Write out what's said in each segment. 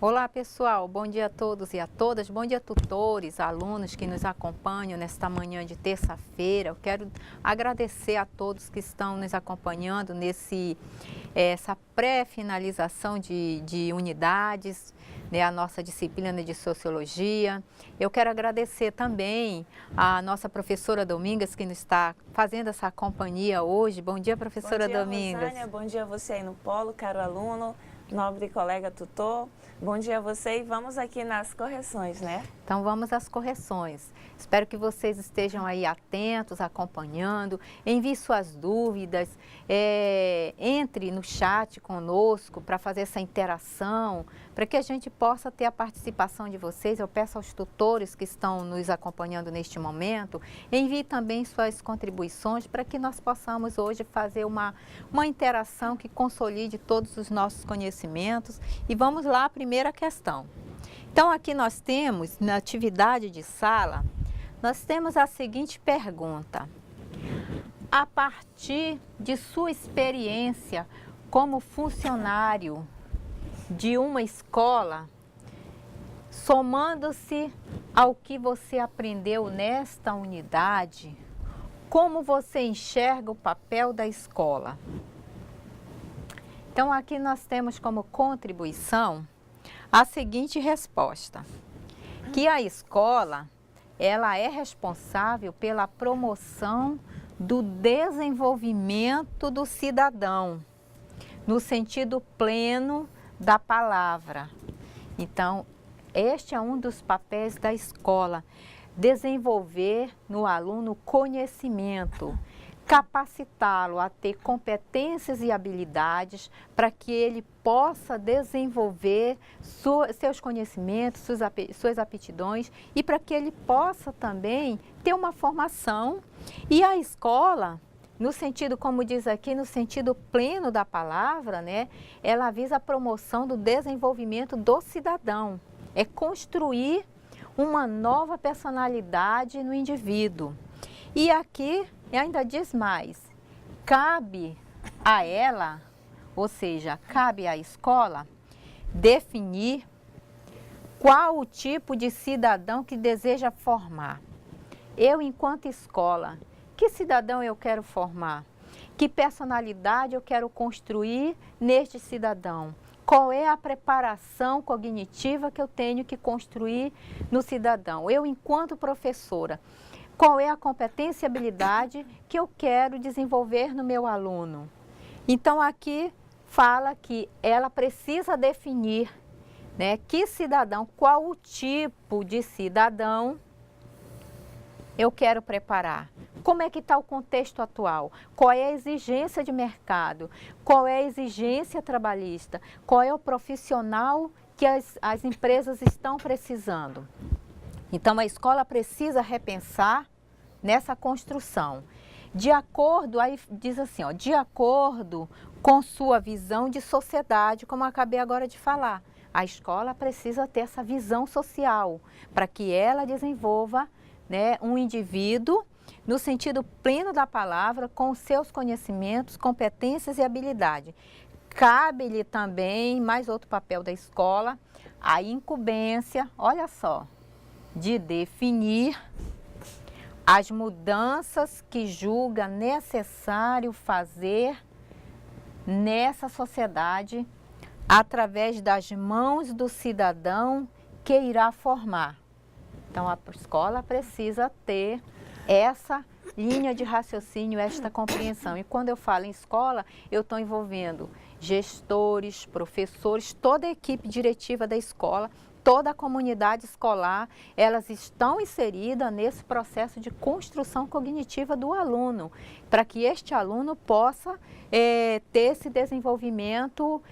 Olá pessoal, bom dia a todos e a todas, bom dia tutores, alunos que nos acompanham nesta manhã de terça-feira. Eu quero agradecer a todos que estão nos acompanhando essa pré-finalização de unidades, né, a nossa disciplina de Sociologia. Eu quero agradecer também a nossa professora Domingas que nos está fazendo essa companhia hoje. Bom dia, professora Domingas. Bom dia, Rosânia, bom dia a você aí no Polo, caro aluno, nobre colega tutor. Bom dia a você e vamos aqui nas correções, né? Então vamos às correções. Espero que vocês estejam aí atentos, acompanhando, envie suas dúvidas, entre no chat conosco para fazer essa interação, para que a gente possa ter a participação de vocês. Eu peço aos tutores que estão nos acompanhando neste momento, envie também suas contribuições para que nós possamos hoje fazer uma interação que consolide todos os nossos conhecimentos. E vamos lá, a primeira questão. Então, aqui nós temos, na atividade de sala, nós temos a seguinte pergunta. A partir de sua experiência como funcionário de uma escola, somando-se ao que você aprendeu nesta unidade, como você enxerga o papel da escola? Então, aqui nós temos como contribuição a seguinte resposta, que a escola, ela é responsável pela promoção do desenvolvimento do cidadão, no sentido pleno da palavra. Então, este é um dos papéis da escola, desenvolver no aluno conhecimento, capacitá-lo a ter competências e habilidades para que ele possa desenvolver seus conhecimentos, suas aptidões e para que ele possa também ter uma formação. E a escola, no sentido, como diz aqui, no sentido pleno da palavra, né, ela visa a promoção do desenvolvimento do cidadão, é construir uma nova personalidade no indivíduo. E aqui ainda diz mais, cabe a ela, ou seja, cabe à escola, definir qual o tipo de cidadão que deseja formar. Eu, enquanto escola, que cidadão eu quero formar? Que personalidade eu quero construir neste cidadão? Qual é a preparação cognitiva que eu tenho que construir no cidadão? Eu, enquanto professora, qual é a competência e habilidade que eu quero desenvolver no meu aluno? Então, aqui fala que ela precisa definir, né, que cidadão, qual o tipo de cidadão eu quero preparar. Como é que está o contexto atual? Qual é a exigência de mercado? Qual é a exigência trabalhista? Qual é o profissional que as empresas estão precisando? Então, a escola precisa repensar nessa construção. De acordo, aí diz assim, ó, de acordo com sua visão de sociedade, como eu acabei agora de falar. A escola precisa ter essa visão social para que ela desenvolva, né, um indivíduo no sentido pleno da palavra, com seus conhecimentos, competências e habilidade. Cabe-lhe também, mais outro papel da escola, a incumbência, olha só, de definir as mudanças que julga necessário fazer nessa sociedade através das mãos do cidadão que irá formar. Então, a escola precisa ter essa linha de raciocínio, esta compreensão. E quando eu falo em escola, eu estou envolvendo gestores, professores, toda a equipe diretiva da escola, toda a comunidade escolar, elas estão inseridas nesse processo de construção cognitiva do aluno, para que este aluno possa ter esse desenvolvimento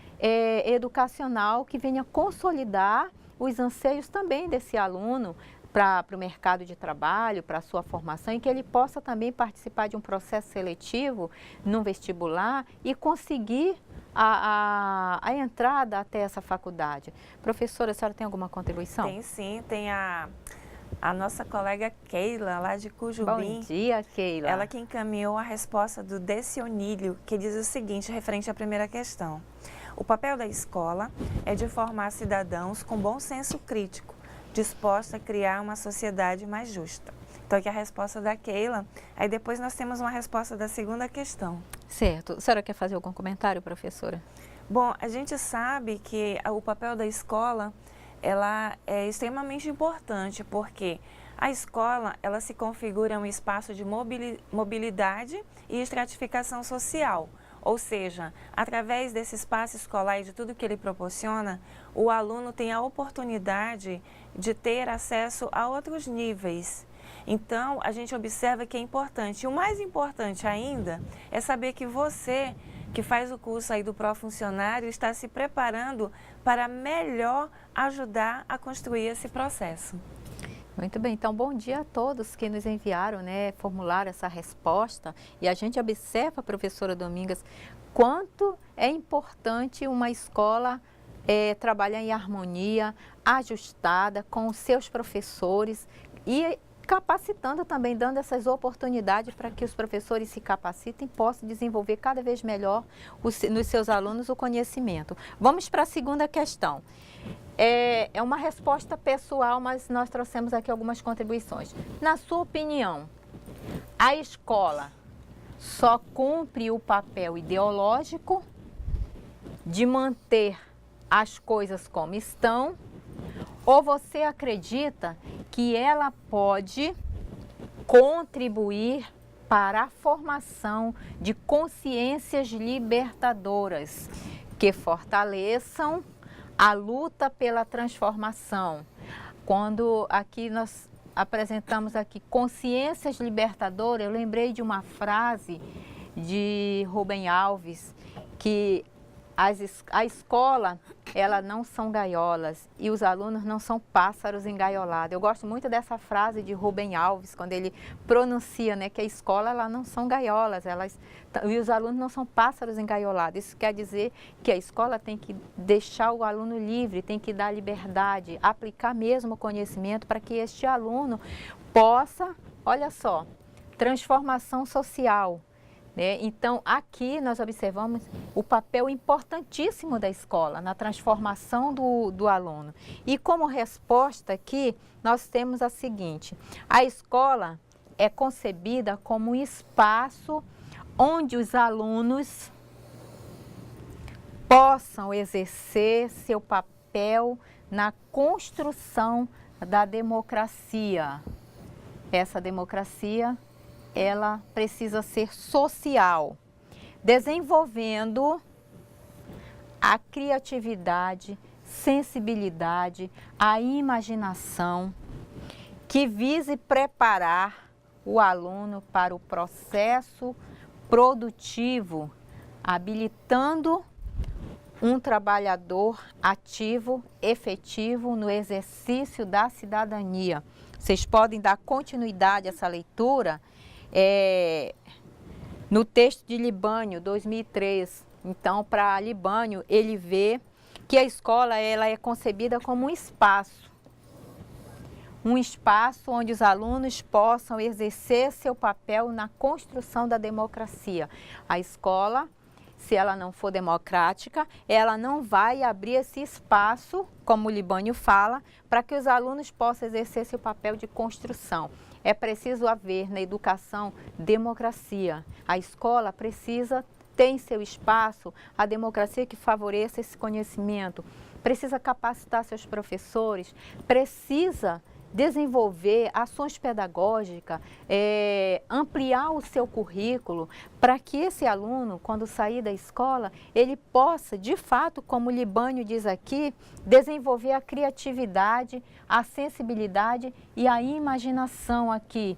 educacional que venha consolidar os anseios também desse aluno para o mercado de trabalho, para a sua formação, e que ele possa também participar de um processo seletivo no vestibular e conseguir a entrada até essa faculdade. Professora, a senhora tem alguma contribuição? Tem sim, tem a nossa colega Keila, lá de Cujubim. Bom dia, Keila. Ela que encaminhou a resposta do Decionílio, que diz o seguinte, referente à primeira questão. O papel da escola é de formar cidadãos com bom senso crítico, dispostos a criar uma sociedade mais justa. Então, aqui a resposta da Keila. Aí depois nós temos uma resposta da segunda questão. Certo. A senhora quer fazer algum comentário, professora? Bom, a gente sabe que o papel da escola, ela é extremamente importante, porque a escola, ela se configura um espaço de mobilidade e estratificação social. Ou seja, através desse espaço escolar e de tudo que ele proporciona, o aluno tem a oportunidade de ter acesso a outros níveis. Então, a gente observa que é importante. E o mais importante ainda é saber que você, que faz o curso aí do pró-funcionário, está se preparando para melhor ajudar a construir esse processo. Muito bem, então bom dia a todos que nos enviaram, formular essa resposta. E a gente observa, professora Domingas, quanto é importante uma escola trabalhar em harmonia, ajustada com os seus professores e capacitando também, dando essas oportunidades para que os professores se capacitem e possam desenvolver cada vez melhor nos seus alunos o conhecimento. Vamos para a segunda questão. É uma resposta pessoal, mas nós trouxemos aqui algumas contribuições. Na sua opinião, a escola só cumpre o papel ideológico de manter as coisas como estão, ou você acredita que ela pode contribuir para a formação de consciências libertadoras que fortaleçam a luta pela transformação? Quando aqui nós apresentamos aqui consciências libertadoras, eu lembrei de uma frase de Rubem Alves, que a escola, ela não são gaiolas e os alunos não são pássaros engaiolados. Eu gosto muito dessa frase de Rubem Alves, quando ele pronuncia, que a escola, ela não são gaiolas, e os alunos não são pássaros engaiolados. Isso quer dizer que a escola tem que deixar o aluno livre, tem que dar liberdade, aplicar mesmo o conhecimento para que este aluno possa, olha só, transformação social. Então, aqui nós observamos o papel importantíssimo da escola na transformação do aluno. E como resposta aqui, nós temos a seguinte: a escola é concebida como um espaço onde os alunos possam exercer seu papel na construção da democracia. Essa democracia, ela precisa ser social, desenvolvendo a criatividade, sensibilidade, a imaginação, que vise preparar o aluno para o processo produtivo, habilitando um trabalhador ativo, efetivo no exercício da cidadania. Vocês podem dar continuidade a essa leitura no texto de Libânio, 2003. Então, para Libânio, ele vê que a escola, ela é concebida como um espaço onde os alunos possam exercer seu papel na construção da democracia. A escola, se ela não for democrática, ela não vai abrir esse espaço, como o Libânio fala, para que os alunos possam exercer seu papel de construção. É preciso haver na educação democracia. A escola precisa ter em seu espaço a democracia que favoreça esse conhecimento. Precisa capacitar seus professores, precisa desenvolver ações pedagógicas, ampliar o seu currículo para que esse aluno, quando sair da escola, ele possa, de fato, como o Libânio diz aqui, desenvolver a criatividade, a sensibilidade e a imaginação aqui.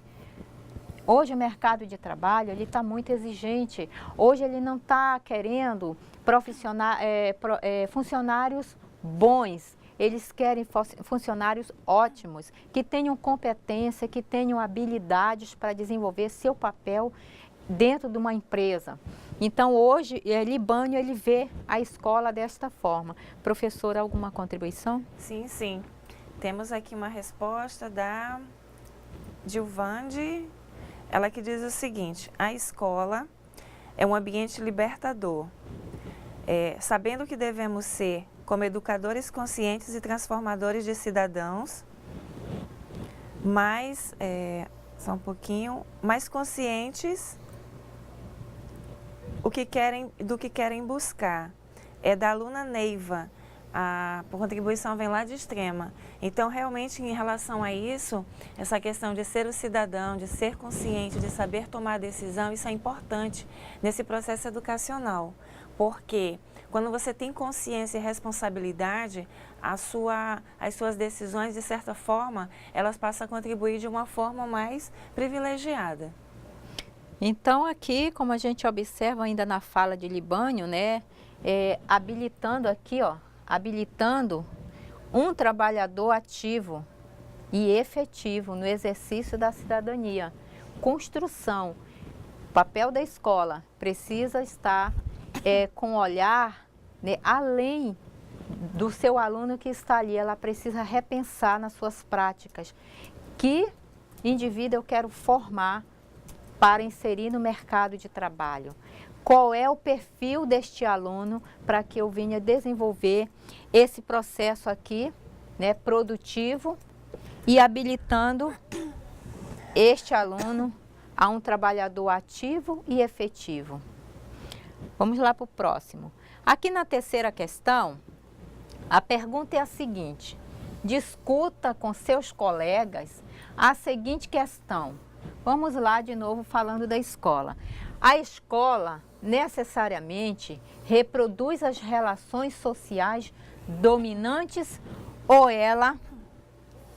Hoje o mercado de trabalho está muito exigente. Hoje ele não está querendo funcionários bons. Eles querem funcionários ótimos, que tenham competência, que tenham habilidades para desenvolver seu papel dentro de uma empresa. Então, hoje, Libânio, ele vê a escola desta forma. Professora, alguma contribuição? Sim, sim. Temos aqui uma resposta da Gilvande, ela que diz o seguinte: a escola é um ambiente libertador. sabendo que devemos ser como educadores conscientes e transformadores de cidadãos, mais, só um pouquinho, mais conscientes do que querem buscar. É da aluna Neiva. A contribuição vem lá de Extrema. Então, realmente, em relação a isso, essa questão de ser o cidadão, de ser consciente, de saber tomar decisão, isso é importante nesse processo educacional. Porque quando você tem consciência e responsabilidade, as suas decisões, de certa forma, elas passam a contribuir de uma forma mais privilegiada. Então, aqui, como a gente observa ainda na fala de Libânio, né, habilitando aqui, ó, habilitando um trabalhador ativo e efetivo no exercício da cidadania. Construção. O papel da escola precisa estar com olhar, né, além do seu aluno que está ali. Ela precisa repensar nas suas práticas. Que indivíduo eu quero formar para inserir no mercado de trabalho? Qual é o perfil deste aluno para que eu venha desenvolver esse processo aqui, né, produtivo, e habilitando este aluno a um trabalhador ativo e efetivo. Vamos lá para o próximo. Aqui na terceira questão, a pergunta é a seguinte: discuta com seus colegas a seguinte questão. Vamos lá de novo falando da escola. A escola necessariamente reproduz as relações sociais dominantes ou ela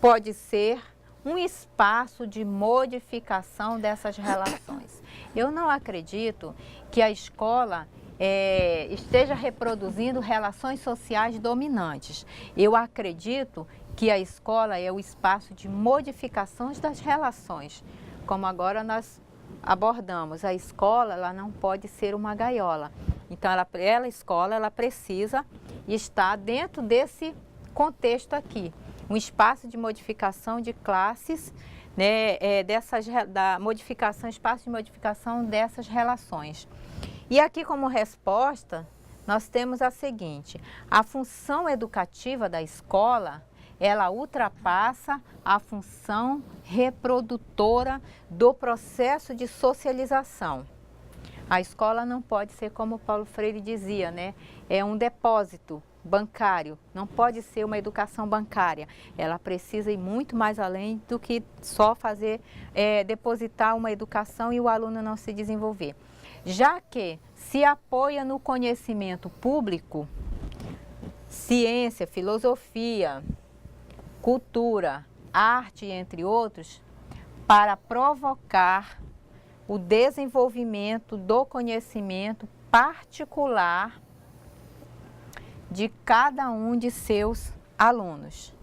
pode ser um espaço de modificação dessas relações? Eu não acredito que a escola esteja reproduzindo relações sociais dominantes. Eu acredito que a escola é o espaço de modificações das relações. Como agora nós abordamos, a escola ela não pode ser uma gaiola. Então, a escola ela precisa estar dentro desse contexto aqui. Um espaço de modificação de classes, né, espaço de modificação dessas relações. E aqui como resposta, nós temos a seguinte: a função educativa da escola, ela ultrapassa a função reprodutora do processo de socialização. A escola não pode ser, como Paulo Freire dizia, né? É um depósito bancário, não pode ser uma educação bancária. Ela precisa ir muito mais além do que só depositar uma educação e o aluno não se desenvolver. Já que se apoia no conhecimento público, ciência, filosofia, cultura, arte, entre outros, para provocar o desenvolvimento do conhecimento particular de cada um de seus alunos.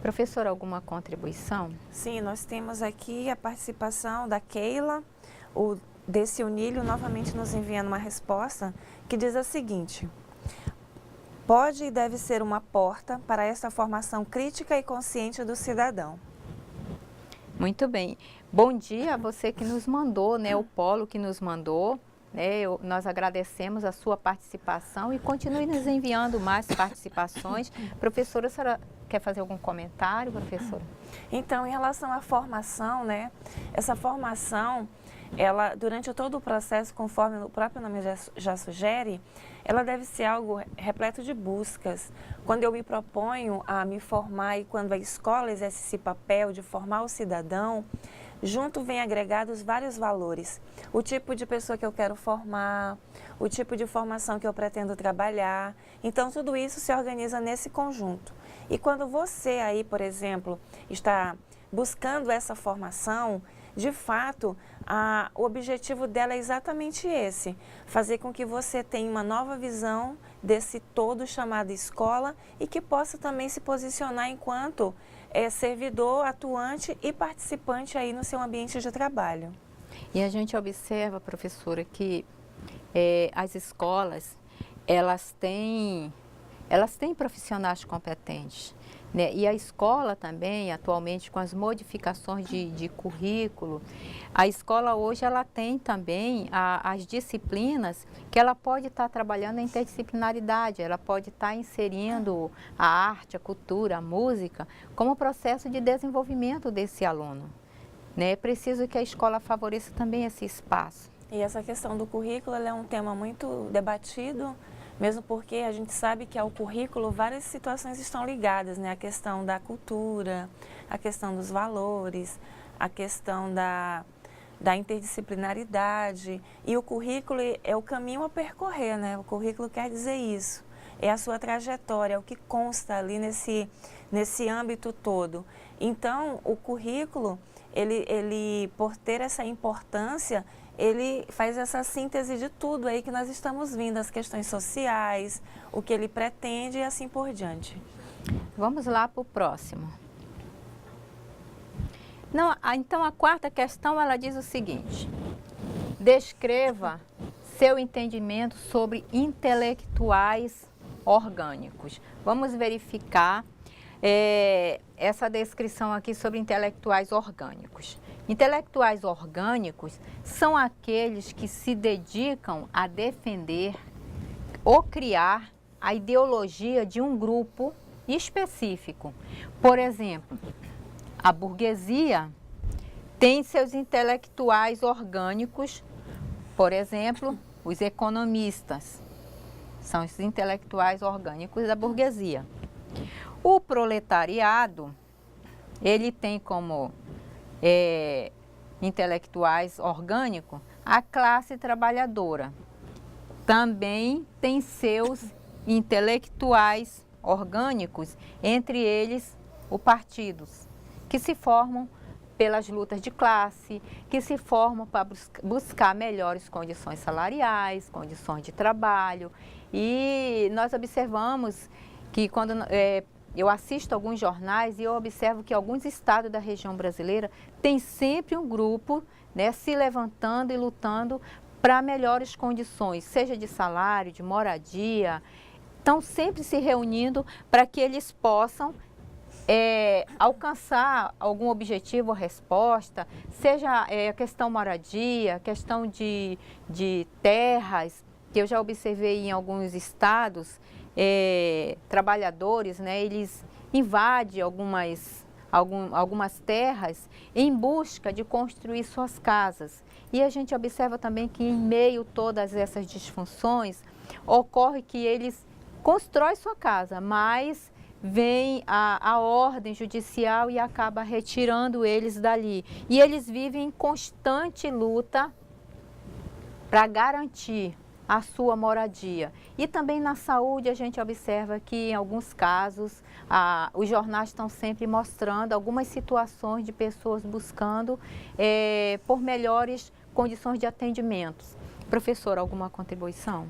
Professora, alguma contribuição? Sim, nós temos aqui a participação da Keila, o desse Unílio, novamente nos enviando uma resposta que diz a seguinte: pode e deve ser uma porta para essa formação crítica e consciente do cidadão. Muito bem. Bom dia a você que nos mandou, né, o Polo que nos mandou. Nós agradecemos a sua participação e continue nos enviando mais participações. Professora, a senhora quer fazer algum comentário, professora? Então, em relação à formação, né, essa formação, ela, durante todo o processo, conforme o próprio nome já sugere, ela deve ser algo repleto de buscas. Quando eu me proponho a me formar e quando a escola exerce esse papel de formar o cidadão, junto vem agregados vários valores. O tipo de pessoa que eu quero formar, o tipo de formação que eu pretendo trabalhar. Então, tudo isso se organiza nesse conjunto. E quando você aí, por exemplo, está buscando essa formação, de fato, o objetivo dela é exatamente esse: fazer com que você tenha uma nova visão desse todo chamado escola e que possa também se posicionar enquanto servidor, atuante e participante aí no seu ambiente de trabalho. E a gente observa, professora, que as escolas, elas têm elas têm profissionais competentes, né? E a escola também, atualmente, com as modificações de currículo, a escola hoje ela tem também as disciplinas que ela pode estar trabalhando a interdisciplinaridade, ela pode estar inserindo a arte, a cultura, a música como processo de desenvolvimento desse aluno, né? É preciso que a escola favoreça também esse espaço. E essa questão do currículo ela é um tema muito debatido, mesmo porque a gente sabe que ao currículo várias situações estão ligadas, né? A questão da cultura, a questão dos valores, a questão da interdisciplinaridade. E o currículo é o caminho a percorrer, né? O currículo quer dizer isso. É a sua trajetória, é o que consta ali nesse âmbito todo. Então, o currículo, ele por ter essa importância, ele faz essa síntese de tudo aí que nós estamos vindo, as questões sociais, o que ele pretende e assim por diante. Vamos lá para o próximo. Não, então a quarta questão ela diz o seguinte: descreva seu entendimento sobre intelectuais orgânicos. Vamos verificar essa descrição aqui sobre intelectuais orgânicos. Intelectuais orgânicos são aqueles que se dedicam a defender ou criar a ideologia de um grupo específico. Por exemplo, a burguesia tem seus intelectuais orgânicos, por exemplo, os economistas, são os intelectuais orgânicos da burguesia. O proletariado, ele tem como intelectuais orgânicos a classe trabalhadora. Também tem seus intelectuais orgânicos, entre eles os partidos, que se formam pelas lutas de classe, que se formam para buscar melhores condições salariais, condições de trabalho. E nós observamos que quando eu assisto alguns jornais e eu observo que alguns estados da região brasileira têm sempre um grupo, né, se levantando e lutando para melhores condições, seja de salário, de moradia. Estão sempre se reunindo para que eles possam alcançar algum objetivo ou resposta, seja a questão moradia, questão de terras, que eu já observei em alguns estados, trabalhadores, né, eles invadem algumas terras em busca de construir suas casas. E a gente observa também que em meio a todas essas disfunções, ocorre que eles constroem sua casa, mas vem a ordem judicial e acaba retirando eles dali. E eles vivem em constante luta para garantir a sua moradia. E também na saúde a gente observa que em alguns casos os jornais estão sempre mostrando algumas situações de pessoas buscando por melhores condições de atendimentos. Professor, alguma contribuição?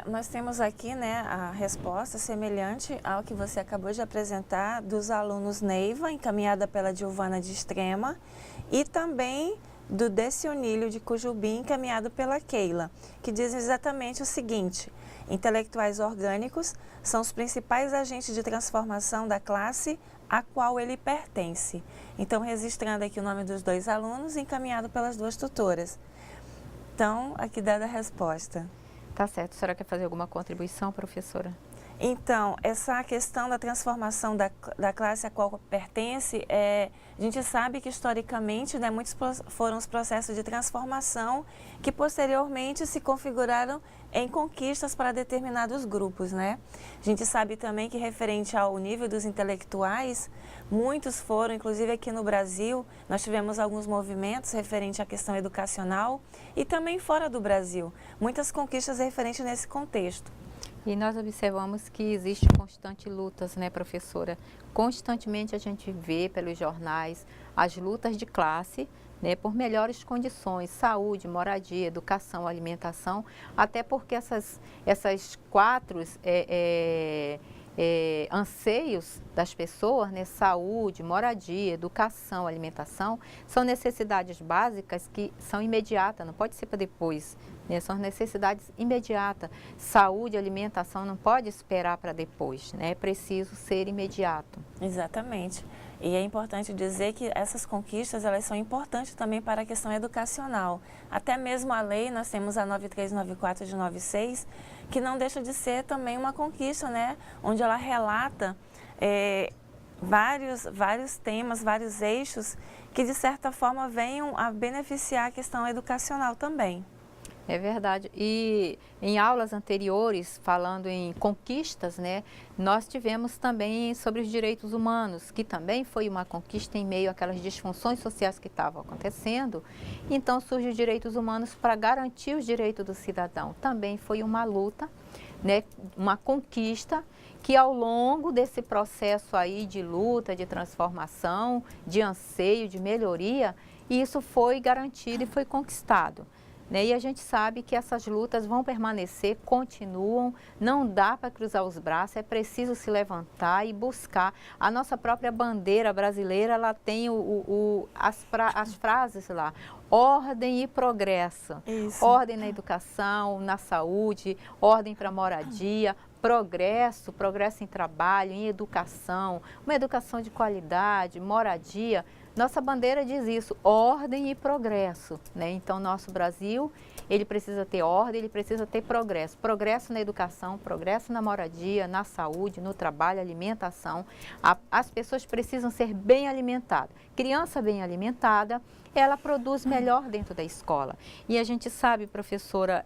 Nós temos aqui, né, a resposta semelhante ao que você acabou de apresentar dos alunos Neiva, encaminhada pela Giovana de Extrema, e também do Decionílio de Cujubim, encaminhado pela Keila, que diz exatamente o seguinte: intelectuais orgânicos são os principais agentes de transformação da classe a qual ele pertence. Então, registrando aqui o nome dos dois alunos, encaminhado pelas duas tutoras. Então, aqui dada a resposta. Tá certo. A senhora quer fazer alguma contribuição, professora? Então, essa questão da transformação da classe a qual pertence, a gente sabe que historicamente, né, muitos foram os processos de transformação que posteriormente se configuraram em conquistas para determinados grupos, né? A gente sabe também que referente ao nível dos intelectuais, muitos foram, inclusive aqui no Brasil, nós tivemos alguns movimentos referente à questão educacional e também fora do Brasil, muitas conquistas referentes nesse contexto. E nós observamos que existe constante lutas, né, professora? Constantemente a gente vê pelos jornais as lutas de classe, né, por melhores condições, saúde, moradia, educação, alimentação, até porque essas quatro anseios das pessoas, né? Saúde, moradia, educação, alimentação, são necessidades básicas que são imediatas, não pode ser para depois, né? São necessidades imediatas. Saúde, alimentação não pode esperar para depois, né? É preciso ser imediato. Exatamente. E é importante dizer que essas conquistas, elas são importantes também para a questão educacional. Até mesmo a lei, nós temos a 9394 de 96, que não deixa de ser também uma conquista, né? Onde ela relata vários temas, vários eixos que de certa forma venham a beneficiar a questão educacional também. É verdade. E em aulas anteriores, falando em conquistas, né, nós tivemos também sobre os direitos humanos, que também foi uma conquista em meio àquelas disfunções sociais que estavam acontecendo. Então, surgem os direitos humanos para garantir os direitos do cidadão. Também foi uma luta, né, uma conquista que ao longo desse processo aí de luta, de transformação, de anseio, de melhoria, isso foi garantido e foi conquistado. E a gente sabe que essas lutas vão permanecer, continuam, não dá para cruzar os braços, é preciso se levantar e buscar. A nossa própria bandeira brasileira, ela tem as frases lá, ordem e progresso. Isso. Ordem na educação, na saúde, ordem para a moradia, progresso em trabalho, em educação, uma educação de qualidade, moradia. Nossa bandeira diz isso, ordem e progresso, né? Então, nosso Brasil, ele precisa ter ordem, ele precisa ter progresso. Progresso na educação, progresso na moradia, na saúde, no trabalho, alimentação. As pessoas precisam ser bem alimentadas. Criança bem alimentada, ela produz melhor dentro da escola. E a gente sabe, professora,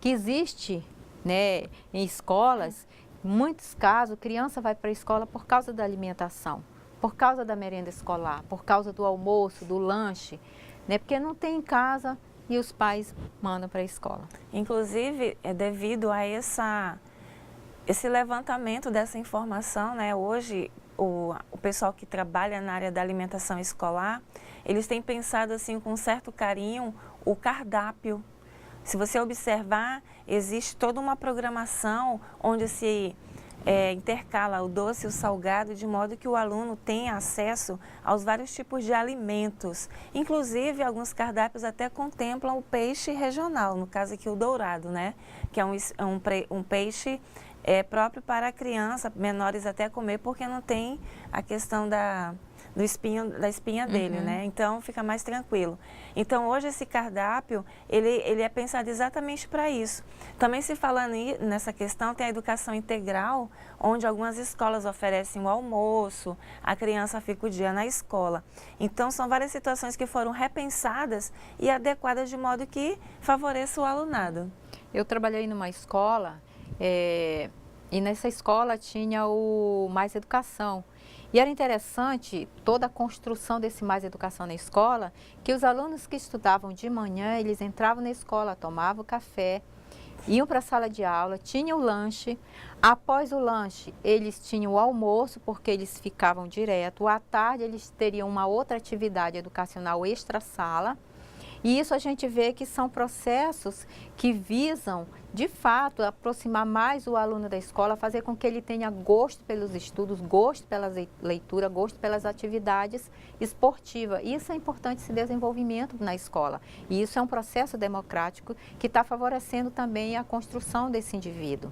que existe, né, em escolas, em muitos casos, criança vai para a escola por causa da alimentação, por causa da merenda escolar, por causa do almoço, do lanche, né? Porque não tem em casa e os pais mandam para a escola. Inclusive, é devido a esse levantamento dessa informação, né? Hoje, o pessoal que trabalha na área da alimentação escolar, eles têm pensado assim com certo carinho o cardápio. Se você observar, existe toda uma programação onde se intercala o doce e o salgado, de modo que o aluno tenha acesso aos vários tipos de alimentos. Inclusive, alguns cardápios até contemplam o peixe regional, no caso aqui o dourado, né? Que é um peixe próprio para a criança, menores até comer, porque não tem a questão da espinha dele, né? Então fica mais tranquilo. Então hoje esse cardápio, ele é pensado exatamente para isso. Também se falando nessa questão, tem a educação integral, onde algumas escolas oferecem o almoço, a criança fica o dia na escola. Então são várias situações que foram repensadas e adequadas de modo que favoreça o alunado. Eu trabalhei numa escola e nessa escola tinha o Mais Educação. E era interessante toda a construção desse Mais Educação na escola, que os alunos que estudavam de manhã, eles entravam na escola, tomavam café, iam para a sala de aula, tinham o lanche. Após o lanche, eles tinham o almoço, porque eles ficavam direto. À tarde, eles teriam uma outra atividade educacional extra-sala. E isso a gente vê que são processos que visam, de fato, aproximar mais o aluno da escola, fazer com que ele tenha gosto pelos estudos, gosto pela leitura, gosto pelas atividades esportivas. Isso é importante, esse desenvolvimento na escola. E isso é um processo democrático que está favorecendo também a construção desse indivíduo.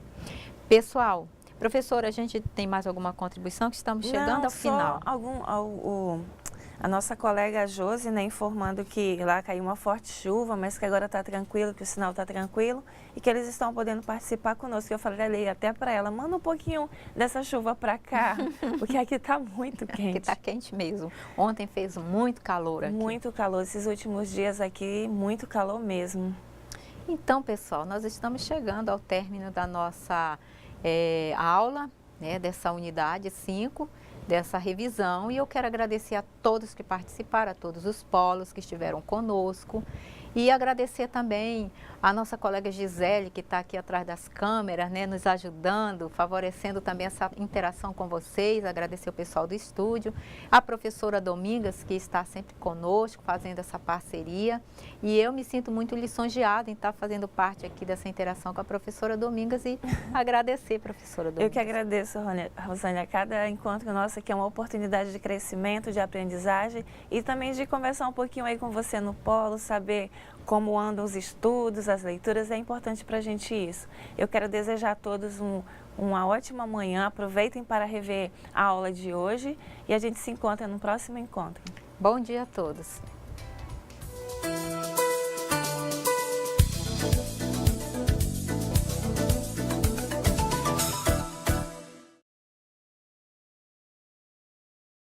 Pessoal, professora, a gente tem mais alguma contribuição que estamos chegando ao final? A nossa colega Josi, né, informando que lá caiu uma forte chuva, mas que agora está tranquilo, que o sinal está tranquilo e que eles estão podendo participar conosco. Eu falei até para ela, manda um pouquinho dessa chuva para cá, porque aqui está muito quente. Aqui está quente mesmo. Ontem fez muito calor aqui. Muito calor. Esses últimos dias aqui, muito calor mesmo. Então, pessoal, nós estamos chegando ao término da nossa aula, né, dessa unidade 5, dessa revisão, e eu quero agradecer a todos que participaram, a todos os polos que estiveram conosco, E agradecer também a nossa colega Gisele, que está aqui atrás das câmeras, né, nos ajudando, favorecendo também essa interação com vocês. Agradecer o pessoal do estúdio, a professora Domingas, que está sempre conosco, fazendo essa parceria. E eu me sinto muito lisonjeada em estar fazendo parte aqui dessa interação com a professora Domingas e agradecer, professora Domingas. Eu que agradeço, Rosângela. Cada encontro nosso aqui é uma oportunidade de crescimento, de aprendizagem e também de conversar um pouquinho aí com você no polo, saber como andam os estudos, as leituras, é importante para a gente isso. Eu quero desejar a todos uma ótima manhã, aproveitem para rever a aula de hoje e a gente se encontra no próximo encontro. Bom dia a todos.